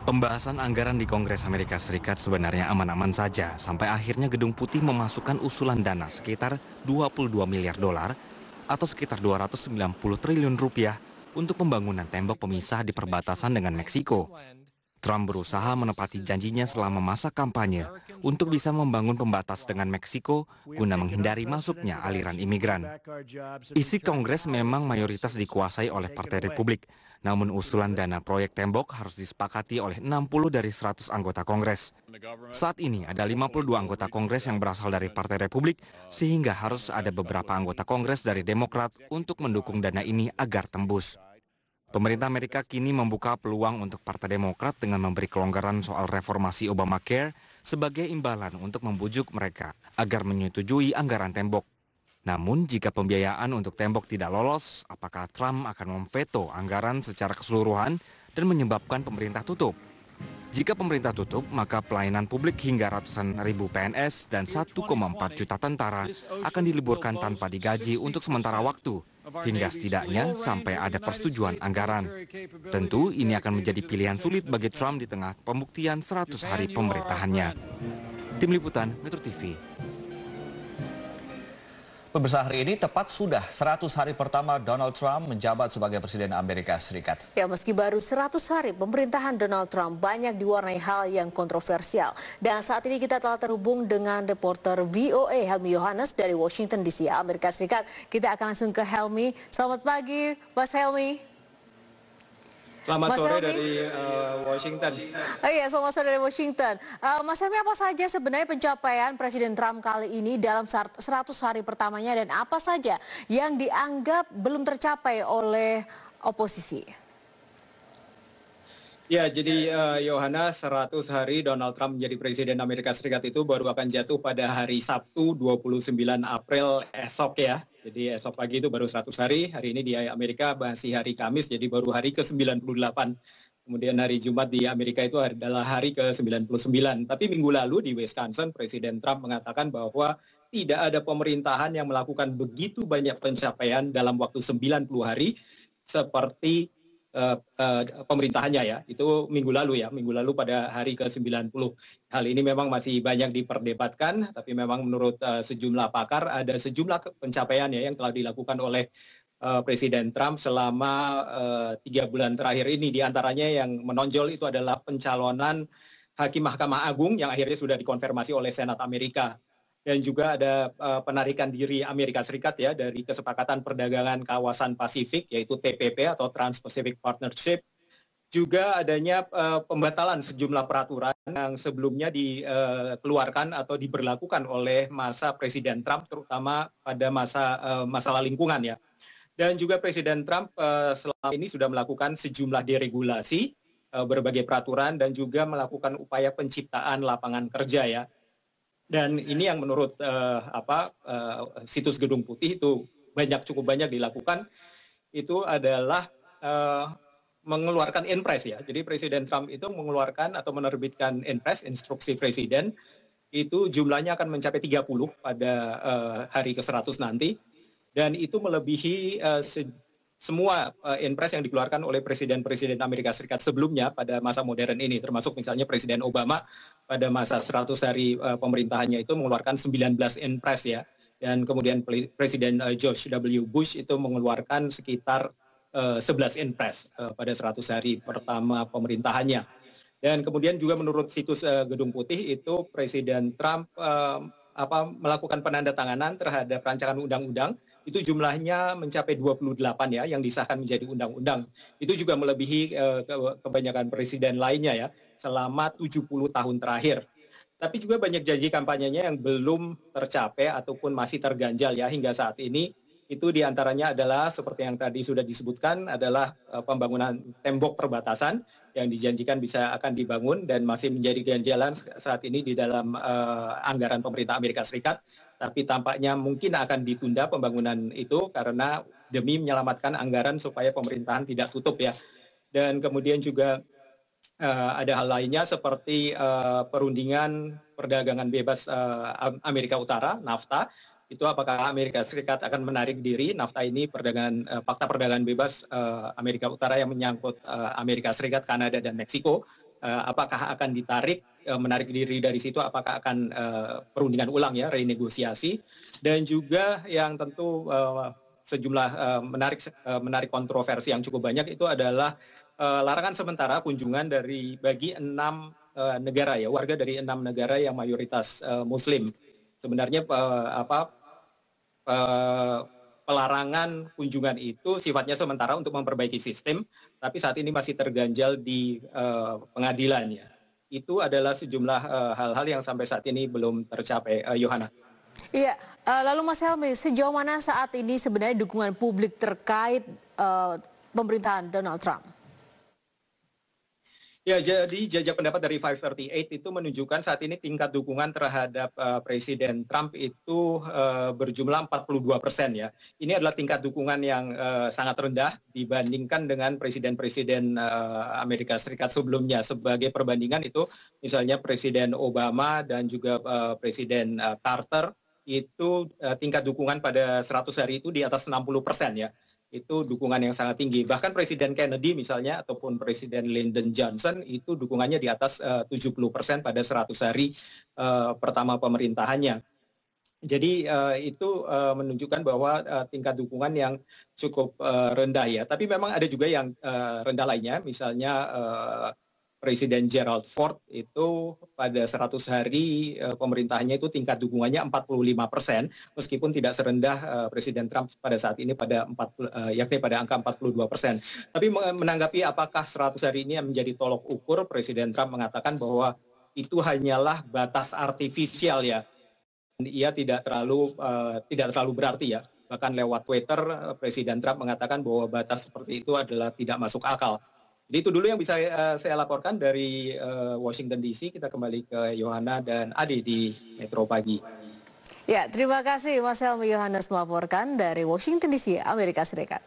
Pembahasan anggaran di Kongres Amerika Serikat sebenarnya aman-aman saja sampai akhirnya Gedung Putih memasukkan usulan dana sekitar 22 miliar dolar atau sekitar 290 triliun rupiah untuk pembangunan tembok pemisah di perbatasan dengan Meksiko. Trump berusaha menepati janjinya selama masa kampanye untuk bisa membangun pembatas dengan Meksiko guna menghindari masuknya aliran imigran. Isi Kongres memang mayoritas dikuasai oleh Partai Republik, namun usulan dana proyek tembok harus disepakati oleh 60 dari 100 anggota Kongres. Saat ini ada 52 anggota Kongres yang berasal dari Partai Republik, sehingga harus ada beberapa anggota Kongres dari Demokrat untuk mendukung dana ini agar tembus. Pemerintah Amerika kini membuka peluang untuk Partai Demokrat dengan memberi kelonggaran soal reformasi Obamacare sebagai imbalan untuk membujuk mereka agar menyetujui anggaran tembok. Namun jika pembiayaan untuk tembok tidak lolos, apakah Trump akan memveto anggaran secara keseluruhan dan menyebabkan pemerintah tutup? Jika pemerintah tutup, maka pelayanan publik hingga ratusan ribu PNS dan 1,4 juta tentara akan diliburkan tanpa digaji untuk sementara waktu, hingga setidaknya sampai ada persetujuan anggaran. Tentu ini akan menjadi pilihan sulit bagi Trump di tengah pembuktian 100 hari pemerintahannya. Tim Liputan, Metro TV. Pemirsa, hari ini tepat sudah 100 hari pertama Donald Trump menjabat sebagai Presiden Amerika Serikat. Ya, meski baru 100 hari, pemerintahan Donald Trump banyak diwarnai hal yang kontroversial. Dan saat ini kita telah terhubung dengan reporter VOA Helmi Yohanes dari Washington DC, Amerika Serikat. Kita akan langsung ke Helmi. Selamat pagi, Mas Helmi. Selamat Mas sore Helmi? dari Washington. Oh iya, selamat sore dari Washington. Mas Helmi, apa saja sebenarnya pencapaian Presiden Trump kali ini dalam 100 hari pertamanya dan apa saja yang dianggap belum tercapai oleh oposisi? Ya, jadi Yohana, 100 hari Donald Trump menjadi Presiden Amerika Serikat itu baru akan jatuh pada hari Sabtu 29 April esok ya. Jadi esok pagi itu baru 100 hari ini di Amerika masih hari Kamis, jadi baru hari ke-98. Kemudian hari Jumat di Amerika itu adalah hari ke-99. Tapi minggu lalu di Wisconsin, Presiden Trump mengatakan bahwa tidak ada pemerintahan yang melakukan begitu banyak pencapaian dalam waktu 90 hari seperti pemerintahannya ya. Itu minggu lalu pada hari ke-90. Hal ini memang masih banyak diperdebatkan, tapi memang menurut sejumlah pakar ada sejumlah pencapaian ya yang telah dilakukan oleh Presiden Trump selama 3 bulan terakhir ini. Di antaranya yang menonjol itu adalah pencalonan Hakim Mahkamah Agung yang akhirnya sudah dikonfirmasi oleh Senat Amerika. Dan juga ada penarikan diri Amerika Serikat ya dari Kesepakatan Perdagangan Kawasan Pasifik yaitu TPP atau Trans-Pacific Partnership. Juga adanya pembatalan sejumlah peraturan yang sebelumnya dikeluarkan atau diberlakukan oleh masa Presiden Trump terutama pada masalah lingkungan ya. Dan juga Presiden Trump selama ini sudah melakukan sejumlah deregulasi berbagai peraturan dan juga melakukan upaya penciptaan lapangan kerja ya. Dan ini yang menurut situs Gedung Putih itu cukup banyak dilakukan, itu adalah mengeluarkan Inpres ya. Jadi Presiden Trump itu mengeluarkan atau menerbitkan Inpres, instruksi Presiden, itu jumlahnya akan mencapai 30 pada hari ke-100 nanti. Dan itu melebihi semua Inpres yang dikeluarkan oleh presiden-presiden Amerika Serikat sebelumnya pada masa modern ini, termasuk misalnya Presiden Obama pada masa 100 hari pemerintahannya itu mengeluarkan 19 Inpres ya. Dan kemudian Presiden George W. Bush itu mengeluarkan sekitar 11 Inpres pada 100 hari pertama pemerintahannya. Dan kemudian juga menurut situs Gedung Putih itu Presiden Trump melakukan penandatanganan terhadap rancangan undang-undang itu jumlahnya mencapai 28 ya yang disahkan menjadi undang-undang. Itu juga melebihi kebanyakan presiden lainnya ya selama 70 tahun terakhir. Tapi juga banyak janji kampanyenya yang belum tercapai ataupun masih terganjal ya hingga saat ini. Itu diantaranya adalah seperti yang tadi sudah disebutkan adalah pembangunan tembok perbatasan yang dijanjikan akan dibangun dan masih menjadi ganjalan saat ini di dalam anggaran pemerintah Amerika Serikat. Tapi tampaknya mungkin akan ditunda pembangunan itu karena demi menyelamatkan anggaran supaya pemerintahan tidak tutup ya. Dan kemudian juga ada hal lainnya seperti perundingan perdagangan bebas Amerika Utara, NAFTA. Itu apakah Amerika Serikat akan menarik diri. NAFTA ini fakta perdagangan bebas Amerika Utara yang menyangkut Amerika Serikat, Kanada, dan Meksiko. apakah akan ditarik, menarik diri dari situ, apakah akan perundingan ulang ya, renegosiasi, dan juga yang tentu sejumlah menarik kontroversi yang cukup banyak itu adalah larangan sementara kunjungan bagi 6 negara ya, warga dari 6 negara yang mayoritas Muslim. Sebenarnya pelarangan kunjungan itu sifatnya sementara untuk memperbaiki sistem, tapi saat ini masih terganjal di pengadilan ya. Itu adalah sejumlah hal-hal yang sampai saat ini belum tercapai, Yohana. Iya, lalu Mas Helmi, sejauh mana saat ini sebenarnya dukungan publik terkait pemerintahan Donald Trump? Ya, jadi jajak pendapat dari 538 itu menunjukkan saat ini tingkat dukungan terhadap Presiden Trump itu berjumlah 42% ya. Ini adalah tingkat dukungan yang sangat rendah dibandingkan dengan presiden-presiden Amerika Serikat sebelumnya. Sebagai perbandingan itu misalnya Presiden Obama dan juga Presiden Carter itu tingkat dukungan pada 100 hari itu di atas 60% ya. Itu dukungan yang sangat tinggi. Bahkan Presiden Kennedy misalnya ataupun Presiden Lyndon Johnson itu dukungannya di atas 70% pada 100 hari pertama pemerintahannya. Jadi itu menunjukkan bahwa tingkat dukungan yang cukup rendah ya. Tapi memang ada juga yang rendah lainnya, misalnya Presiden Gerald Ford itu pada 100 hari pemerintahannya itu tingkat dukungannya 45%, meskipun tidak serendah Presiden Trump pada saat ini yakni pada angka 42%. Tapi menanggapi apakah 100 hari ini menjadi tolok ukur, Presiden Trump mengatakan bahwa itu hanyalah batas artifisial ya. Ia tidak terlalu berarti ya. Bahkan lewat Twitter Presiden Trump mengatakan bahwa batas seperti itu adalah tidak masuk akal. Jadi itu dulu yang bisa saya laporkan dari Washington DC. Kita kembali ke Yohana dan Adi di Metro Pagi. Ya, terima kasih Mas Helmi Yohanes melaporkan dari Washington DC, Amerika Serikat.